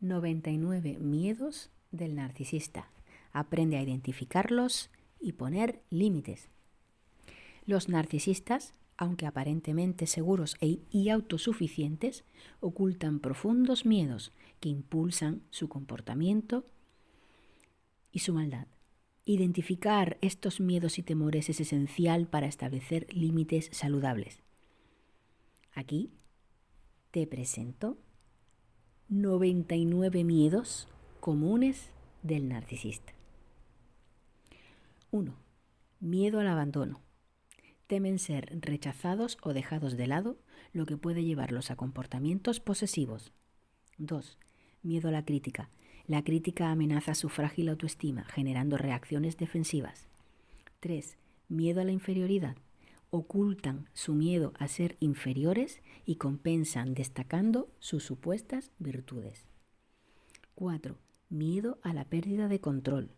99 miedos del narcisista. Aprende a identificarlos y poner límites. Los narcisistas, aunque aparentemente seguros y autosuficientes, ocultan profundos miedos que impulsan su comportamiento y su maldad. Identificar estos miedos y temores es esencial para establecer límites saludables. Aquí te presento 99 miedos comunes del narcisista. 1. Miedo al abandono. Temen ser rechazados o dejados de lado, lo que puede llevarlos a comportamientos posesivos. 2. Miedo a la crítica. La crítica amenaza su frágil autoestima, generando reacciones defensivas. 3. Miedo a la inferioridad. Ocultan su miedo a ser inferiores y compensan destacando sus supuestas virtudes. 4. Miedo a la pérdida de control.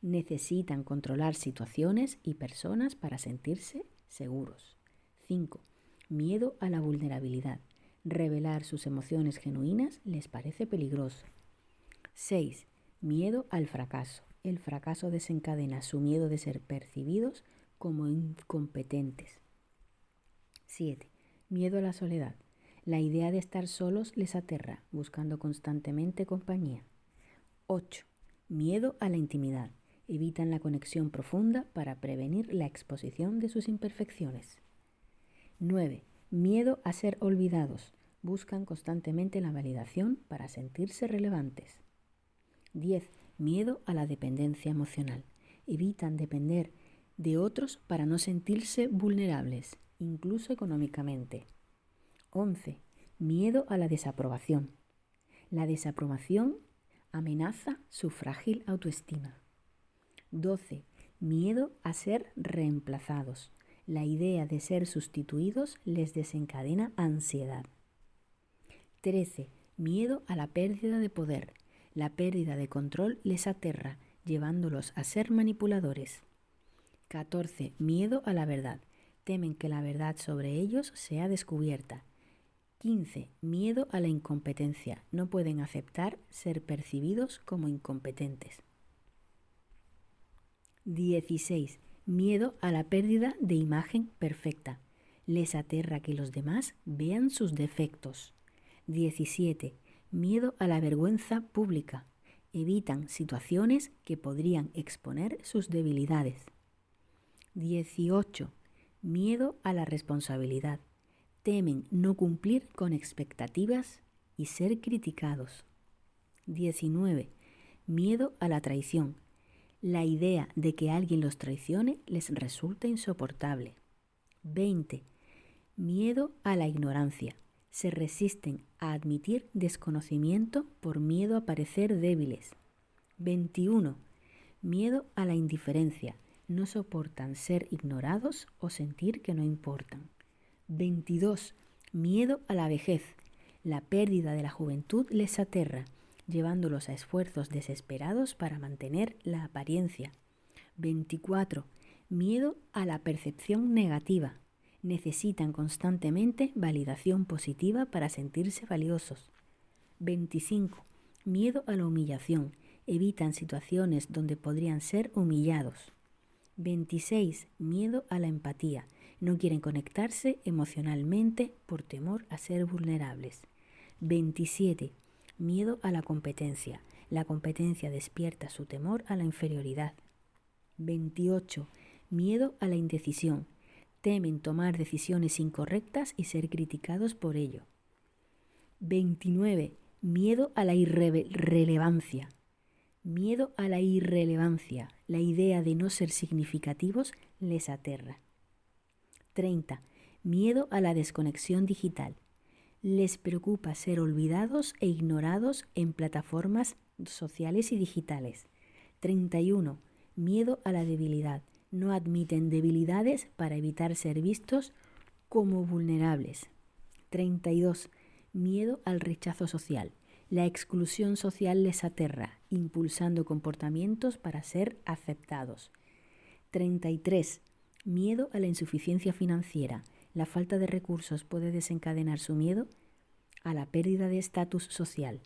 Necesitan controlar situaciones y personas para sentirse seguros. 5. Miedo a la vulnerabilidad. Revelar sus emociones genuinas les parece peligroso. 6. Miedo al fracaso. El fracaso desencadena su miedo de ser percibidos como incompetentes. 7. Miedo a la soledad. La idea de estar solos les aterra, buscando constantemente compañía. 8. Miedo a la intimidad. Evitan la conexión profunda para prevenir la exposición de sus imperfecciones. 9. Miedo a ser olvidados. Buscan constantemente la validación para sentirse relevantes. 10. Miedo a la dependencia emocional. Evitan depender de otros para no sentirse vulnerables, incluso económicamente. 11. Miedo a la desaprobación. La desaprobación amenaza su frágil autoestima. 12. Miedo a ser reemplazados. La idea de ser sustituidos les desencadena ansiedad. 13. Miedo a la pérdida de poder. La pérdida de control les aterra, llevándolos a ser manipuladores. 14. Miedo a la verdad. Temen que la verdad sobre ellos sea descubierta. 15. Miedo a la incompetencia. No pueden aceptar ser percibidos como incompetentes. 16. Miedo a la pérdida de imagen perfecta. Les aterra que los demás vean sus defectos. 17. Miedo a la vergüenza pública. Evitan situaciones que podrían exponer sus debilidades. 18. Miedo a la responsabilidad. Temen no cumplir con expectativas y ser criticados. 19. Miedo a la traición. La idea de que alguien los traicione les resulta insoportable. 20. Miedo a la ignorancia. Se resisten a admitir desconocimiento por miedo a parecer débiles. 21. Miedo a la indiferencia. No soportan ser ignorados o sentir que no importan. 22. Miedo a la vejez. La pérdida de la juventud les aterra, llevándolos a esfuerzos desesperados para mantener la apariencia. 24. Miedo a la percepción negativa. Necesitan constantemente validación positiva para sentirse valiosos. 25. Miedo a la humillación. Evitan situaciones donde podrían ser humillados. 26. Miedo a la empatía. No quieren conectarse emocionalmente por temor a ser vulnerables. 27. Miedo a la competencia. La competencia despierta su temor a la inferioridad. 28. Miedo a la indecisión. Temen tomar decisiones incorrectas y ser criticados por ello. 29. Miedo a la irrelevancia. Miedo a la irrelevancia. La idea de no ser significativos les aterra. 30. Miedo a la desconexión digital. Les preocupa ser olvidados e ignorados en plataformas sociales y digitales. 31. Miedo a la debilidad. No admiten debilidades para evitar ser vistos como vulnerables. 32. Miedo al rechazo social. La exclusión social les aterra, impulsando comportamientos para ser aceptados. 33. Miedo a la insuficiencia financiera. La falta de recursos puede desencadenar su miedo a la pérdida de estatus social.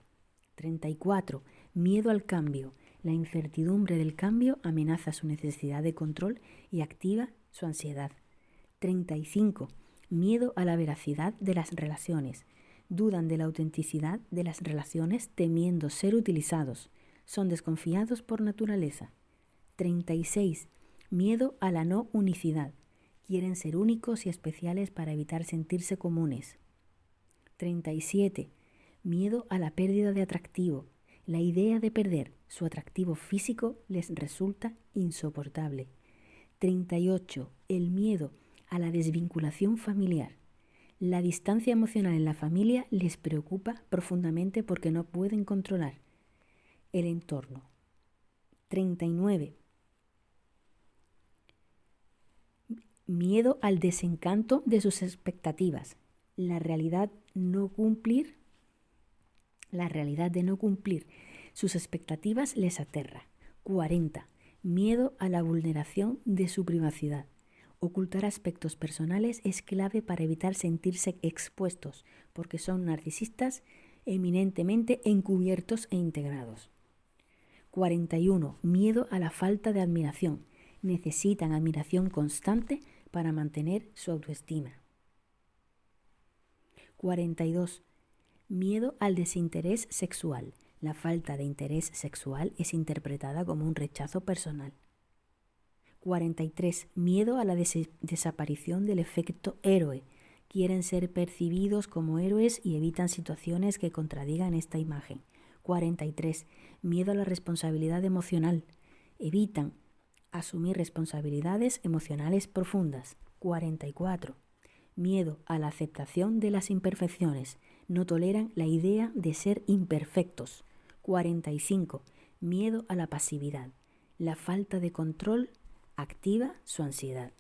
34. Miedo al cambio. La incertidumbre del cambio amenaza su necesidad de control y activa su ansiedad. 35. Miedo a la veracidad de las relaciones. Dudan de la autenticidad de las relaciones temiendo ser utilizados. Son desconfiados por naturaleza. 36. Miedo a la no unicidad. Quieren ser únicos y especiales para evitar sentirse comunes. 37. Miedo a la pérdida de atractivo. La idea de perder su atractivo físico les resulta insoportable. 38. El miedo a la desvinculación familiar. La distancia emocional en la familia les preocupa profundamente porque no pueden controlar el entorno. 39. Miedo al desencanto de sus expectativas. La realidad de no cumplir sus expectativas les aterra. 40. Miedo a la vulneración de su privacidad. Ocultar aspectos personales es clave para evitar sentirse expuestos, porque son narcisistas eminentemente encubiertos e integrados. 41. Miedo a la falta de admiración. Necesitan admiración constante para mantener su autoestima. 42. Miedo al desinterés sexual. La falta de interés sexual es interpretada como un rechazo personal. 43. Miedo a la desaparición del efecto héroe. Quieren ser percibidos como héroes y evitan situaciones que contradigan esta imagen. 43. Miedo a la responsabilidad emocional. Evitan asumir responsabilidades emocionales profundas. 44. Miedo a la aceptación de las imperfecciones. No toleran la idea de ser imperfectos. 45. Miedo a la pasividad. La falta de control activa su ansiedad.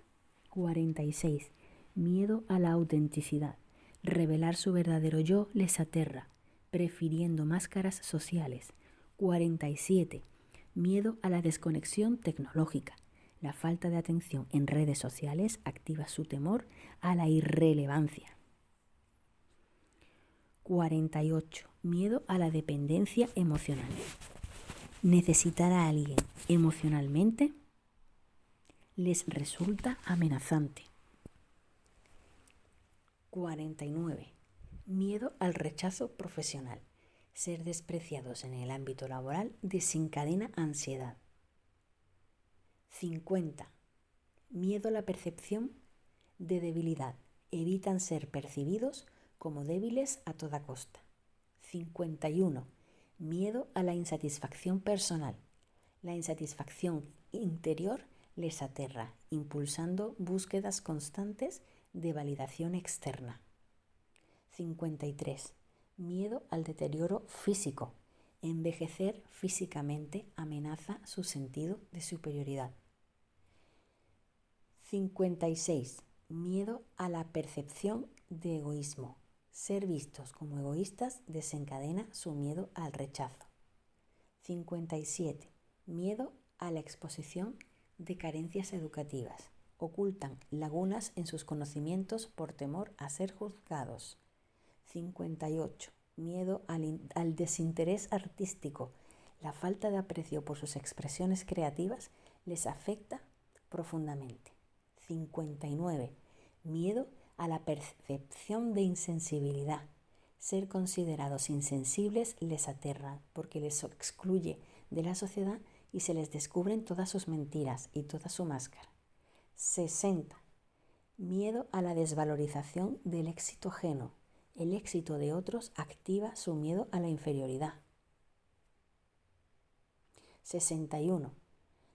46. Miedo a la autenticidad. Revelar su verdadero yo les aterra, prefiriendo máscaras sociales. 47. Miedo a la desconexión tecnológica. La falta de atención en redes sociales activa su temor a la irrelevancia. 48. Miedo a la dependencia emocional. Necesitar a alguien emocionalmente les resulta amenazante. 49. Miedo al rechazo profesional. Ser despreciados en el ámbito laboral desencadena ansiedad. 50. Miedo a la percepción de debilidad. Evitan ser percibidos como débiles a toda costa. 51. Miedo a la insatisfacción personal. La insatisfacción interior les aterra, impulsando búsquedas constantes de validación externa. 53. Miedo al deterioro físico. Envejecer físicamente amenaza su sentido de superioridad. 56. Miedo a la percepción de egoísmo. Ser vistos como egoístas desencadena su miedo al rechazo. 57. Miedo a la exposición de carencias educativas. Ocultan lagunas en sus conocimientos por temor a ser juzgados. 58. Miedo al desinterés artístico. La falta de aprecio por sus expresiones creativas les afecta profundamente. 59. Miedo a la percepción de insensibilidad. Ser considerados insensibles les aterra porque les excluye de la sociedad y se les descubren todas sus mentiras y toda su máscara. 60. Miedo a la desvalorización del éxito ajeno. El éxito de otros activa su miedo a la inferioridad. 61.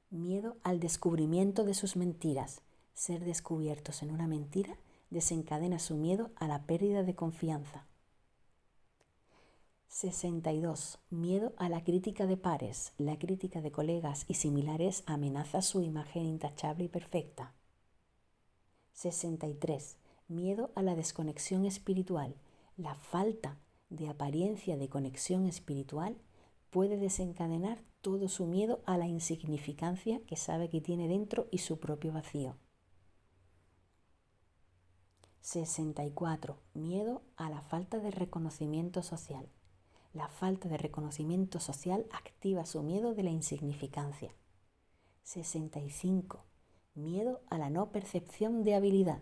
Miedo al descubrimiento de sus mentiras. Ser descubiertos en una mentira desencadena su miedo a la pérdida de confianza. 62. Miedo a la crítica de pares. La crítica de colegas y similares amenaza su imagen intachable y perfecta. 63. Miedo a la desconexión espiritual. La falta de apariencia de conexión espiritual puede desencadenar todo su miedo a la insignificancia que sabe que tiene dentro y su propio vacío. 64. Miedo a la falta de reconocimiento social. La falta de reconocimiento social activa su miedo de la insignificancia. 65. Miedo a la no percepción de habilidad.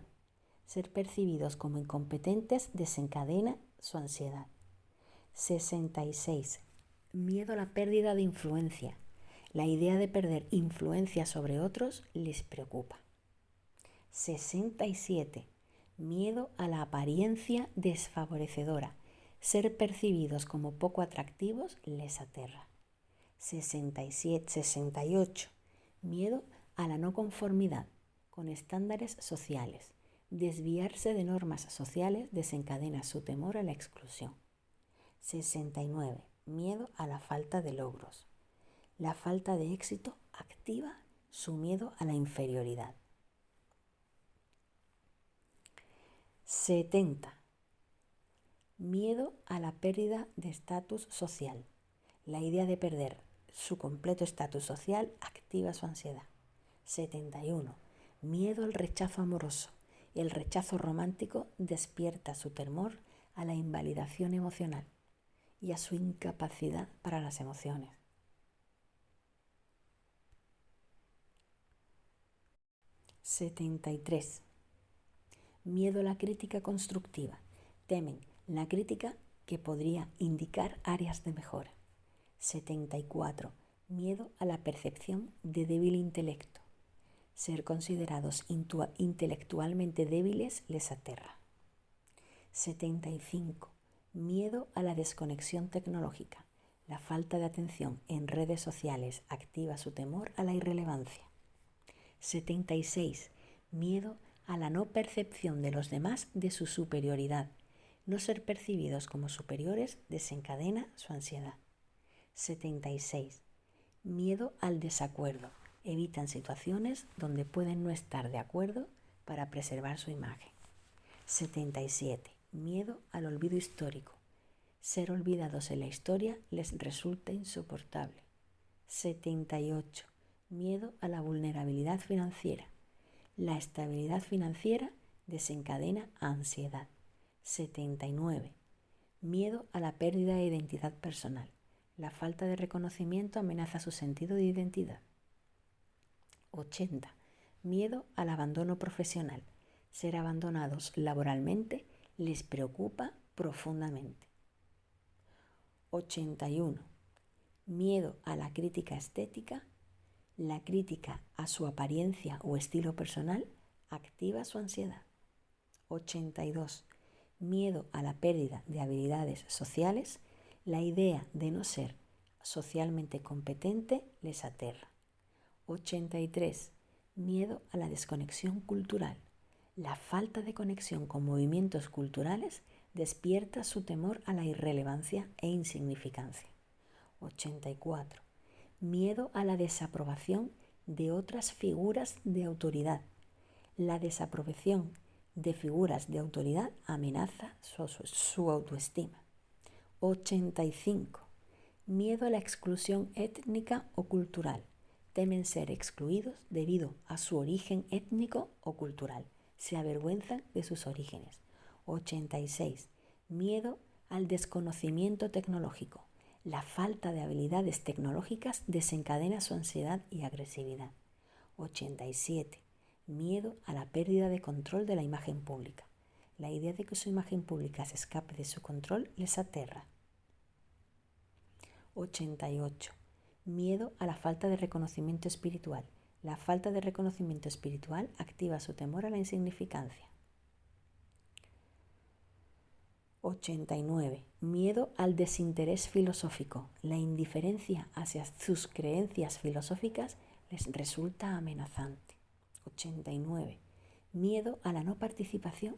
Ser percibidos como incompetentes desencadena su ansiedad. 66. Miedo a la pérdida de influencia. La idea de perder influencia sobre otros les preocupa. 67. Miedo a la apariencia desfavorecedora. Ser percibidos como poco atractivos les aterra. 68. Miedo a la no conformidad con estándares sociales. Desviarse de normas sociales desencadena su temor a la exclusión. 69. Miedo a la falta de logros. La falta de éxito activa su miedo a la inferioridad. 70. Miedo a la pérdida de estatus social. La idea de perder su completo estatus social activa su ansiedad. 71. Miedo al rechazo amoroso. El rechazo romántico despierta su temor a la invalidación emocional y a su incapacidad para las emociones. 73. Miedo a la crítica constructiva. Temen la crítica que podría indicar áreas de mejora. 74. Miedo a la percepción de débil intelecto. Ser considerados intelectualmente débiles les aterra. 75. Miedo a la desconexión tecnológica. La falta de atención en redes sociales activa su temor a la irrelevancia. 76. Miedo a la no percepción de los demás de su superioridad. No ser percibidos como superiores desencadena su ansiedad. 76. Miedo al desacuerdo. Evitan situaciones donde pueden no estar de acuerdo para preservar su imagen. 77. Miedo al olvido histórico. Ser olvidados en la historia les resulta insoportable. 78. Miedo a la vulnerabilidad financiera. La estabilidad financiera desencadena ansiedad. 79. Miedo a la pérdida de identidad personal. La falta de reconocimiento amenaza su sentido de identidad. 80. Miedo al abandono profesional. Ser abandonados laboralmente les preocupa profundamente. 81. Miedo a la crítica estética. La crítica a su apariencia o estilo personal activa su ansiedad. 82. Miedo a la pérdida de habilidades sociales. La idea de no ser socialmente competente les aterra. 83. Miedo a la desconexión cultural. La falta de conexión con movimientos culturales despierta su temor a la irrelevancia e insignificancia. 84. Miedo a la desaprobación de otras figuras de autoridad. La desaprobación de figuras de autoridad amenaza su autoestima. 85. Miedo a la exclusión étnica o cultural. Temen ser excluidos debido a su origen étnico o cultural. Se avergüenzan de sus orígenes. 86. Miedo al desconocimiento tecnológico. La falta de habilidades tecnológicas desencadena su ansiedad y agresividad. 87. Miedo a la pérdida de control de la imagen pública. La idea de que su imagen pública se escape de su control les aterra. 88. Miedo a la falta de reconocimiento espiritual. La falta de reconocimiento espiritual activa su temor a la insignificancia. 89. Miedo al desinterés filosófico. La indiferencia hacia sus creencias filosóficas les resulta amenazante. 89. Miedo a la no participación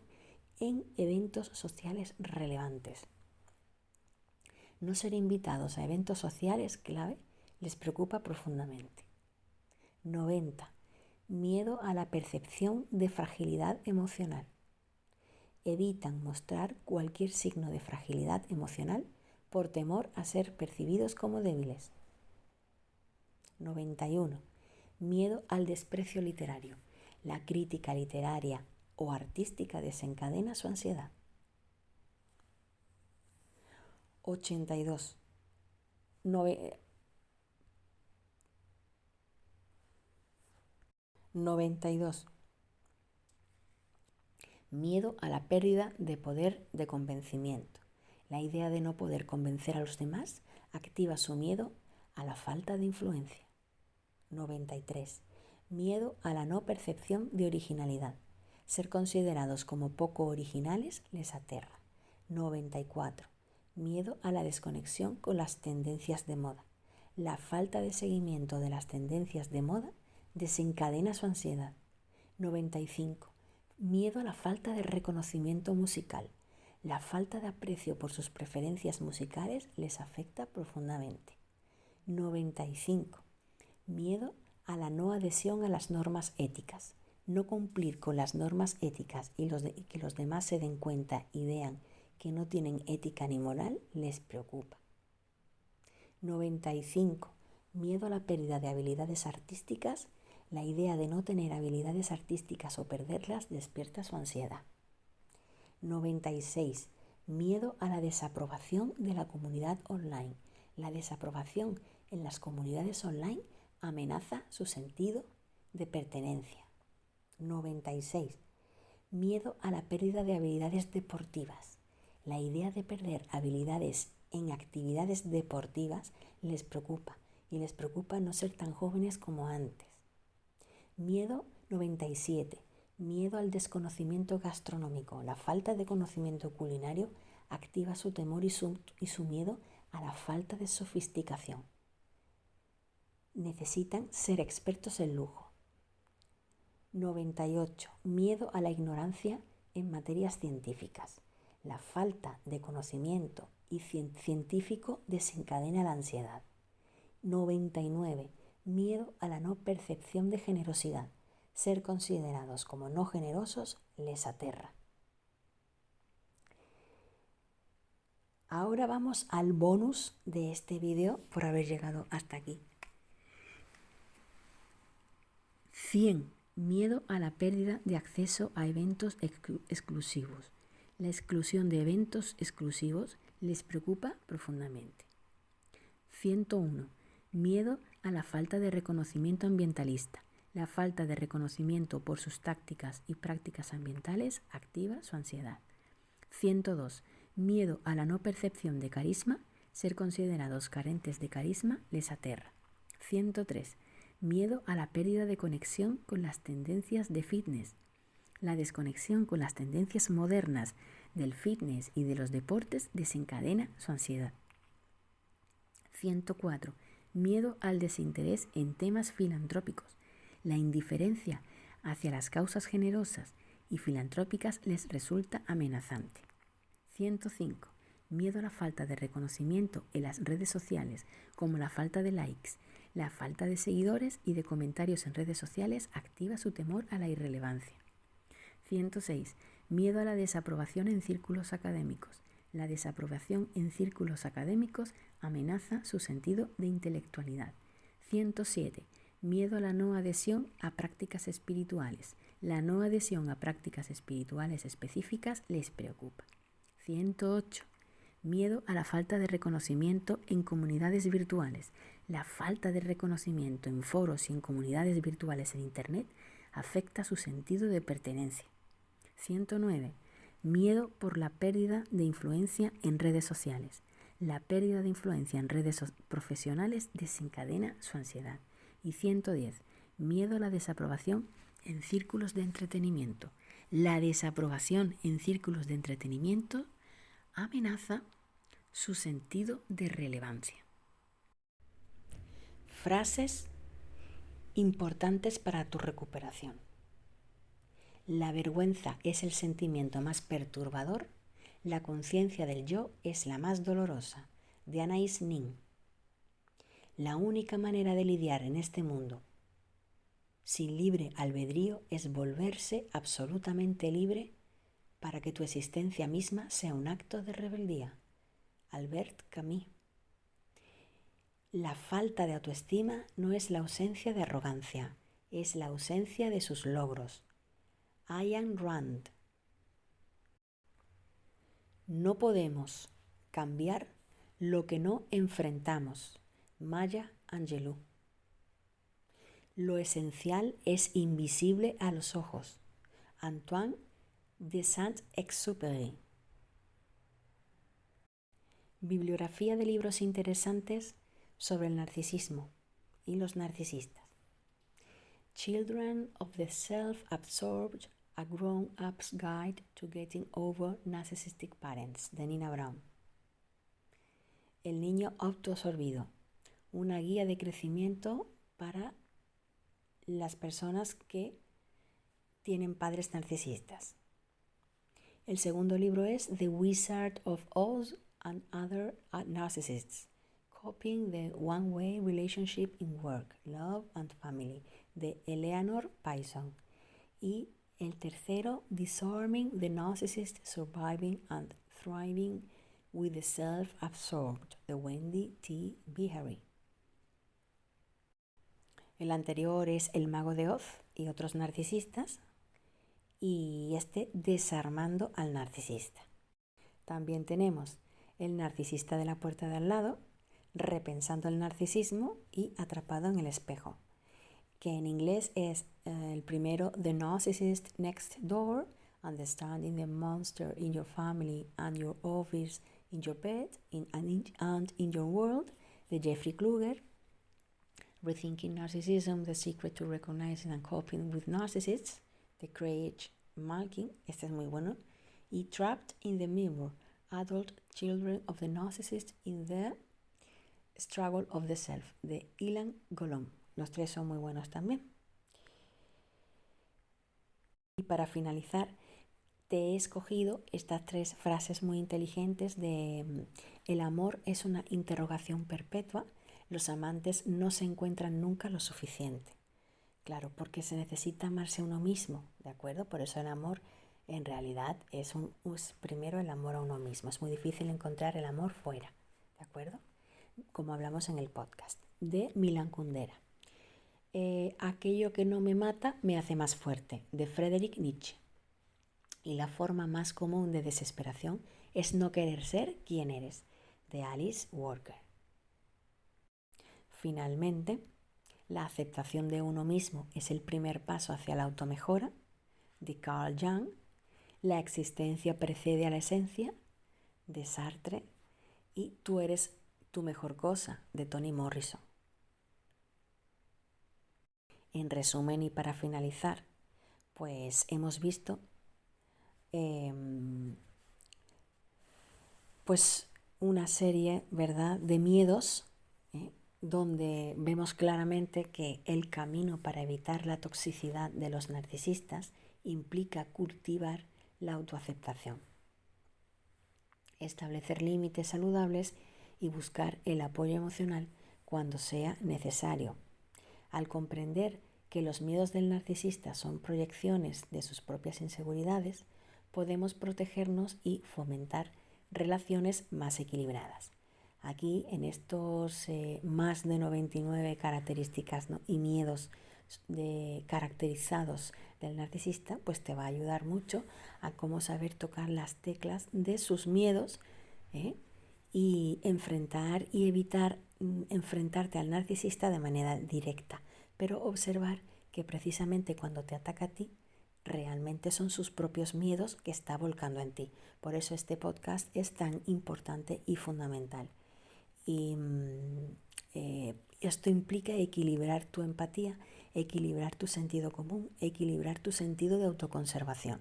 en eventos sociales relevantes. No ser invitados a eventos sociales clave les preocupa profundamente. 90. Miedo a la percepción de fragilidad emocional. Evitan mostrar cualquier signo de fragilidad emocional por temor a ser percibidos como débiles. 91. Miedo al desprecio literario. La crítica literaria o artística desencadena su ansiedad. 82. 92. Miedo a la pérdida de poder de convencimiento. La idea de no poder convencer a los demás activa su miedo a la falta de influencia. 93. Miedo a la no percepción de originalidad. Ser considerados como poco originales les aterra. 94. Miedo a la desconexión con las tendencias de moda. La falta de seguimiento de las tendencias de moda desencadena su ansiedad. 95. Miedo a la falta de reconocimiento musical. La falta de aprecio por sus preferencias musicales les afecta profundamente. 95. Miedo a la no adhesión a las normas éticas. No cumplir con las normas éticas y que los demás se den cuenta y vean que no tienen ética ni moral les preocupa. 95. Miedo a la pérdida de habilidades artísticas. La idea de no tener habilidades artísticas o perderlas despierta su ansiedad. 96. Miedo a la desaprobación de la comunidad online. La desaprobación en las comunidades online amenaza su sentido de pertenencia. 96. Miedo a la pérdida de habilidades deportivas. La idea de perder habilidades en actividades deportivas les preocupa y les preocupa no ser tan jóvenes como antes. Miedo 97. Miedo al desconocimiento gastronómico. La falta de conocimiento culinario activa su temor y su miedo a la falta de sofisticación. Necesitan ser expertos en lujo. 98. Miedo a la ignorancia en materias científicas. La falta de conocimiento científico desencadena la ansiedad. 99. Miedo a la no percepción de generosidad. Ser considerados como no generosos les aterra. Ahora vamos al bonus de este vídeo por haber llegado hasta aquí. 100. Miedo a la pérdida de acceso a eventos exclusivos. La exclusión de eventos exclusivos les preocupa profundamente. 101. Miedo a la falta de reconocimiento ambientalista. La falta de reconocimiento por sus tácticas y prácticas ambientales activa su ansiedad. 102. Miedo a la no percepción de carisma. Ser considerados carentes de carisma les aterra. 103. Miedo a la pérdida de conexión con las tendencias de fitness. La desconexión con las tendencias modernas del fitness y de los deportes desencadena su ansiedad. 104. Miedo al desinterés en temas filantrópicos. La indiferencia hacia las causas generosas y filantrópicas les resulta amenazante. 105. Miedo a la falta de reconocimiento en las redes sociales, como la falta de likes. La falta de seguidores y de comentarios en redes sociales activa su temor a la irrelevancia. 106. Miedo a la desaprobación en círculos académicos. La desaprobación en círculos académicos amenaza su sentido de intelectualidad. 107. Miedo a la no adhesión a prácticas espirituales. La no adhesión a prácticas espirituales específicas les preocupa. 108. Miedo a la falta de reconocimiento en comunidades virtuales. La falta de reconocimiento en foros y en comunidades virtuales en Internet afecta su sentido de pertenencia. 109. Miedo por la pérdida de influencia en redes sociales. La pérdida de influencia en redes profesionales desencadena su ansiedad. Y 110. Miedo a la desaprobación en círculos de entretenimiento. La desaprobación en círculos de entretenimiento amenaza su sentido de relevancia. Frases importantes para tu recuperación. La vergüenza es el sentimiento más perturbador. La conciencia del yo es la más dolorosa. De Anais Nin. La única manera de lidiar en este mundo sin libre albedrío es volverse absolutamente libre para que tu existencia misma sea un acto de rebeldía. Albert Camus. La falta de autoestima no es la ausencia de arrogancia, es la ausencia de sus logros. Ayn Rand. No podemos cambiar Lo que no enfrentamos. Maya Angelou. Lo esencial es invisible a los ojos. Antoine de Saint-Exupéry. Bibliografía de libros interesantes sobre el narcisismo y los narcisistas. Children of the Self-Absorbed, A Grown-Up's Guide to Getting Over Narcissistic Parents, de Nina Brown. El niño autoabsorbido, una guía de crecimiento para las personas que tienen padres narcisistas. El segundo libro es The Wizard of Oz and Other Narcissists, Coping the One-Way Relationship in Work, Love and Family, de Eleanor Payson. Y el tercero, Disarming the Narcissist, Surviving and Thriving with the Self-Absorbed, de Wendy T. Behary. El anterior es El Mago de Oz y otros narcisistas, y este Desarmando al Narcisista. También tenemos El Narcisista de la Puerta de al lado, Repensando el Narcisismo y Atrapado en el Espejo, que en inglés es el primero, The Narcissist Next Door, Understanding the Monster in Your Family and Your Office, in Your Bed and in Your World, de Jeffrey Kluger. Rethinking Narcissism, The Secret to Recognizing and Coping with Narcissists, de Craig Malkin, este es muy bueno. Y Trapped in the Mirror, Adult Children of the Narcissist in the Struggle of the Self, de Ilan Golom. Los tres son muy buenos también. Y para finalizar, te he escogido estas tres frases muy inteligentes de el amor es una interrogación perpetua, los amantes no se encuentran nunca lo suficiente. Claro, porque se necesita amarse a uno mismo, ¿de acuerdo? Por eso el amor en realidad es primero el amor a uno mismo. Es muy difícil encontrar el amor fuera, ¿de acuerdo? Como hablamos en el podcast, de Milan Kundera. Aquello que no me mata me hace más fuerte, de Friedrich Nietzsche. Y la forma más común de desesperación es no querer ser quien eres, de Alice Walker. Finalmente, la aceptación de uno mismo es el primer paso hacia la automejora, de Carl Jung. La existencia precede a la esencia, de Sartre. Y tú eres tu mejor cosa, de Toni Morrison. En resumen y para finalizar, pues hemos visto pues una serie, ¿verdad?, de miedos, donde vemos claramente que el camino para evitar la toxicidad de los narcisistas implica cultivar la autoaceptación, establecer límites saludables y buscar el apoyo emocional cuando sea necesario. Al comprender que los miedos del narcisista son proyecciones de sus propias inseguridades, podemos protegernos y fomentar relaciones más equilibradas. Aquí, en estos más de 99 características, ¿no?, y miedos caracterizados del narcisista, pues te va a ayudar mucho a cómo saber tocar las teclas de sus miedos, y enfrentar y evitar enfrentarte al narcisista de manera directa, pero observar que precisamente cuando te ataca a ti, realmente son sus propios miedos que está volcando en ti. Por eso este podcast es tan importante y fundamental. Y esto implica equilibrar tu empatía, equilibrar tu sentido común, equilibrar tu sentido de autoconservación.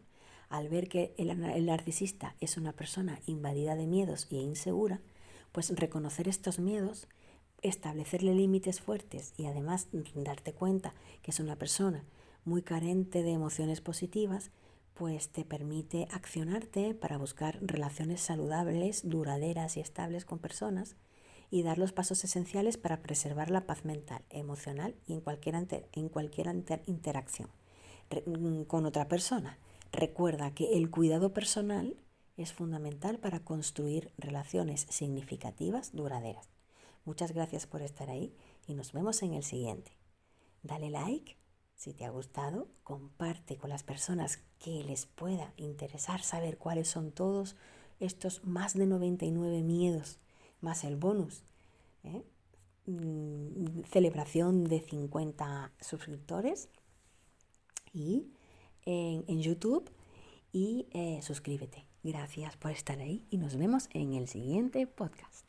Al ver que el narcisista es una persona invadida de miedos e insegura, pues reconocer estos miedos, establecerle límites fuertes y además darte cuenta que es una persona muy carente de emociones positivas, pues te permite accionarte para buscar relaciones saludables, duraderas y estables con personas y dar los pasos esenciales para preservar la paz mental, emocional y en cualquier interacción con otra persona. Recuerda que el cuidado personal es fundamental para construir relaciones significativas, duraderas. Muchas gracias por estar ahí y nos vemos en el siguiente. Dale like si te ha gustado, comparte con las personas que les pueda interesar saber cuáles son todos estos más de 99 miedos más el bonus, celebración de 50 suscriptores y en YouTube y suscríbete. Gracias por estar ahí y nos vemos en el siguiente podcast.